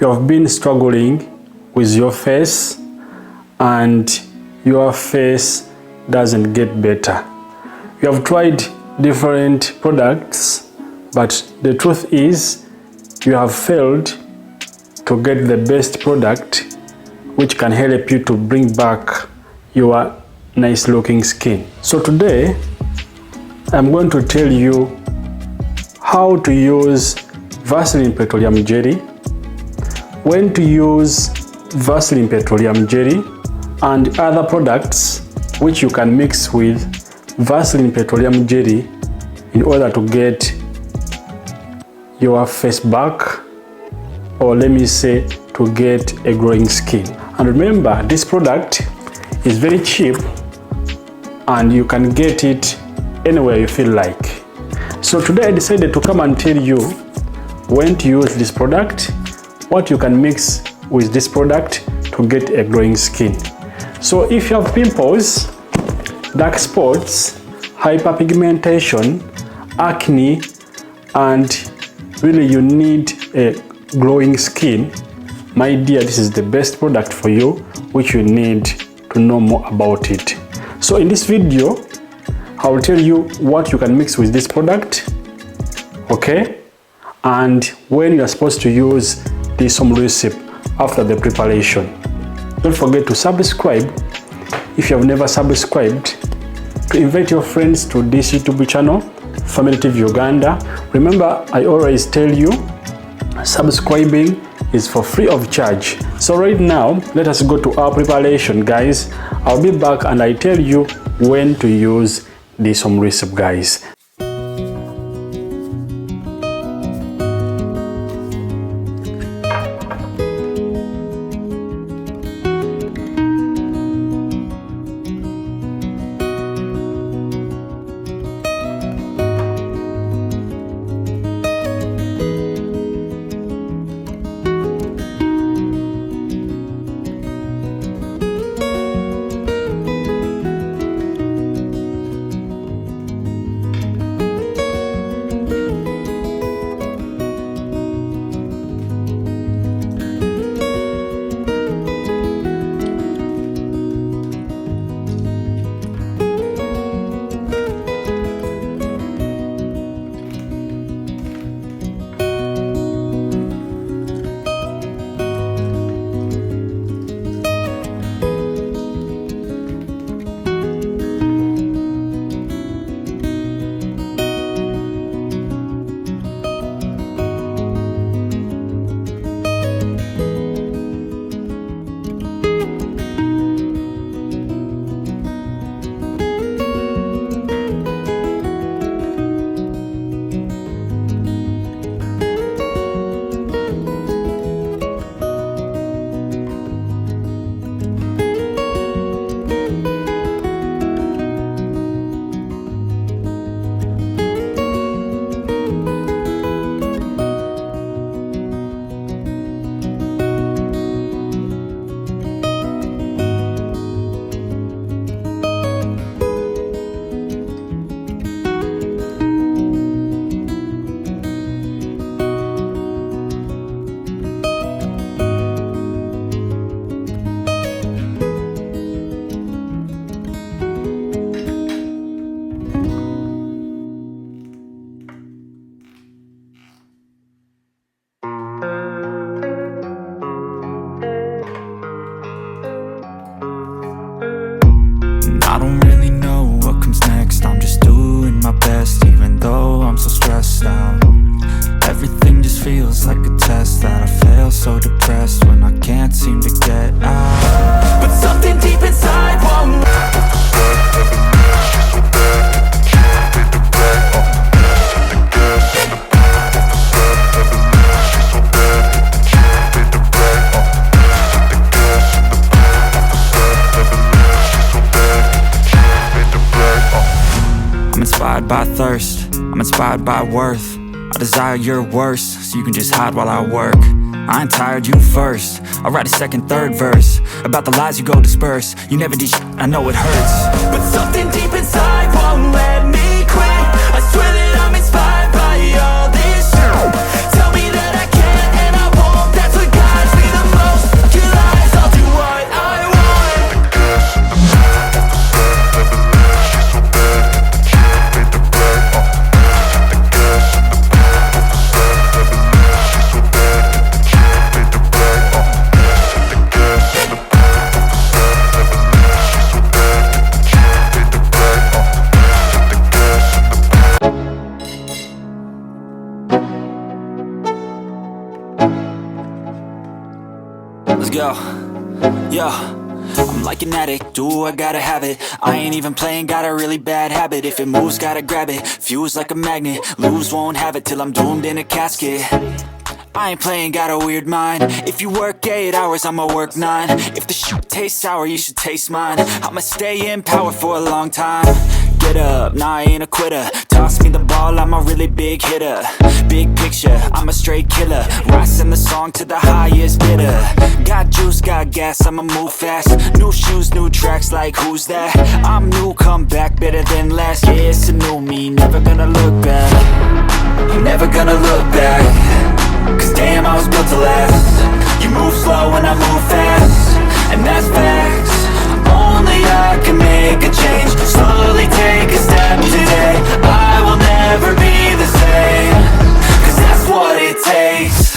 you have been struggling with your face and your face doesn't get better. You have tried different products, but the truth is you have failed to get the best product which can help you to bring back your nice looking skin. So today I'm going to tell you how to use Vaseline Petroleum Jelly, when to use Vaseline Petroleum Jelly and other products which you can mix with Vaseline Petroleum Jelly in order to get your face back, or let me say to get a glowing skin. And remember, this product is very cheap and you can get it anywhere you feel like. So today I decided to come and tell you when to use this product, what you can mix with this product to get a glowing skin. So if you have pimples, dark spots, hyperpigmentation, acne, and really you need a glowing skin, my dear, this is the best product for you, which you need to know more about it. So in this video, I will tell you what you can mix with this product, okay, and when you are supposed to use this home recipe after the preparation. Don't forget to subscribe if you have never subscribed, to invite your friends to this YouTube channel, Family TV Uganda. Remember, I always tell you, subscribing is for free of charge. So right now, let us go to our preparation, guys. I'll be back and I tell you when to use this home recipe, guys. I don't really know what comes next. I'm just doing my best, even though I'm so stressed out. Everything just feels like a test that I fail, so depressed when I can't seem to get out. But something deep inside won't I'm inspired by thirst, I'm inspired by worth. I desire your worst, so you can just hide while I work. I ain't tired, you first. I'll write a second, third verse about the lies you go disperse. You never did shit, I know it hurts. But something deep inside won't let me quit. I swear that I'm inspired by all this shit. Tell me that I can and I won't, that's what got Let's go. Yo, I'm like an addict, do I gotta have it. I ain't even playing, got a really bad habit. If it moves, gotta grab it, fuse like a magnet. Lose, won't have it till I'm doomed in a casket. I ain't playing, got a weird mind. If you work 8 hours, I'ma work 9. If the shoot tastes sour, you should taste mine. I'ma stay in power for a long time. Get up, nah, I ain't a quitter. Toss me the ball, I'm a really big hitter. Big picture, I'm a straight killer. Rising the song to the highest bidder. Got juice, got gas, I'ma move fast. New shoes, new tracks, like who's that? I'm new, come back, better than last. Yeah, it's a new me, never gonna look back. Never gonna look back. Cause damn, I was built to last. You move slow and I move fast, and that's facts. Only I can make a change. Slowly take a step today. I will never be the same. Cause that's what it takes.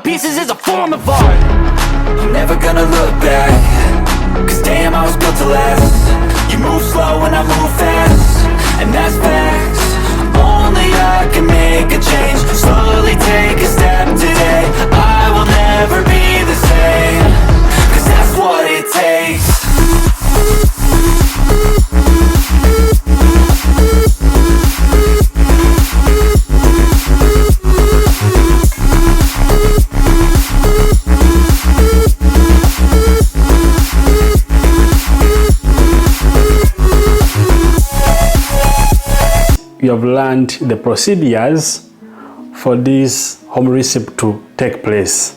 Pieces is a form of art. I'm never gonna look back. Cause damn, I was built to last. You move slow and I move fast, and that's facts. Only I can make a change. Slowly take a step today. I will never be the same. Cause that's what it takes. You have learned the procedures for this home recipe to take place.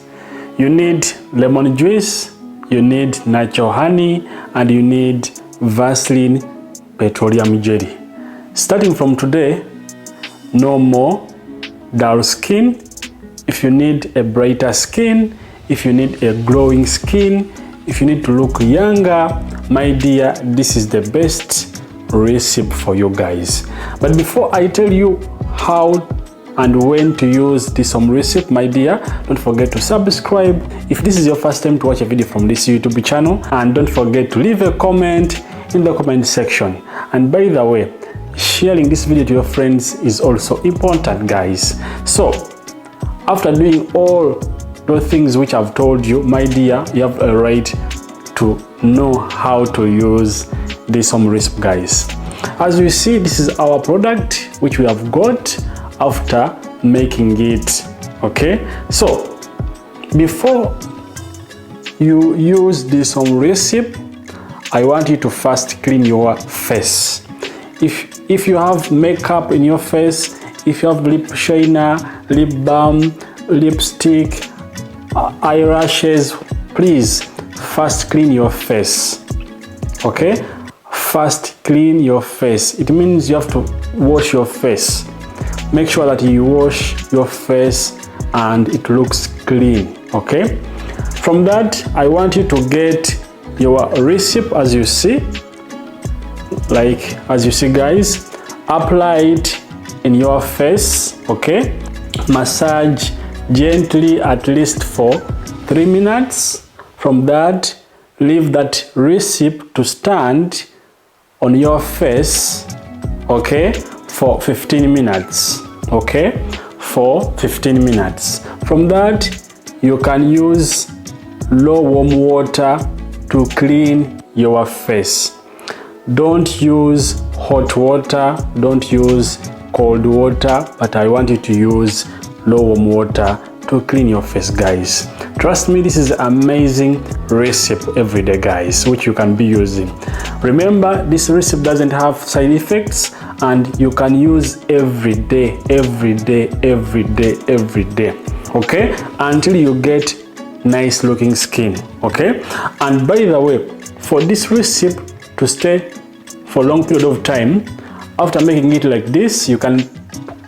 You need lemon juice, you need natural honey, and you need Vaseline petroleum jelly. Starting from today, no more dull skin. If you need a brighter skin, if you need a glowing skin, if you need to look younger, my dear, this is the best recipe for you guys. But before I tell you how and when to use this home recipe, my dear, don't forget to subscribe if this is your first time to watch a video from this YouTube channel, and don't forget to leave a comment in the comment section. And by the way, sharing this video to your friends is also important, guys. So after doing all those things which I've told you, my dear, you have a right to know how to use this home recipe, guys. As you see, this is our product which we have got after making it. Okay, so before you use this home recipe, I want you to first clean your face. If you have makeup in your face, if you have lip shiner, lip balm, lipstick, eyelashes, please first clean your face. Okay, first clean your face. It means you have to wash your face. Make sure that you wash your face and it looks clean. Okay, from that I want you to get your recipe. As you see, guys, apply it in your face. Okay, massage gently at least for 3 minutes. From that, leave that recipe to stand on your face, okay, for 15 minutes. Okay, for 15 minutes. From that, you can use low warm water to clean your face. Don't use hot water, don't use cold water, but I want you to use low warm water to clean your face, guys. Trust me, this is amazing recipe every day, guys, which you can be using. Remember, this recipe doesn't have side effects and you can use every day, okay, until you get nice looking skin. Okay, and by the way, for this recipe to stay for a long period of time, after making it like this, you can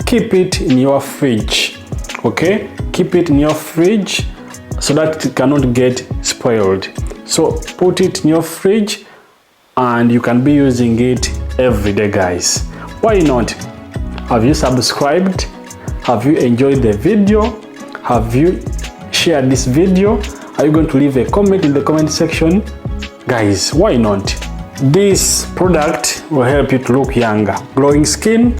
keep it in your fridge. Okay, keep it in your fridge so that it cannot get spoiled. So put it in your fridge and you can be using it every day, guys. Why not? Have you subscribed? Have you enjoyed the video? Have you shared this video? Are you going to leave a comment in the comment section? Guys, why not? This product will help you to look younger. Glowing skin,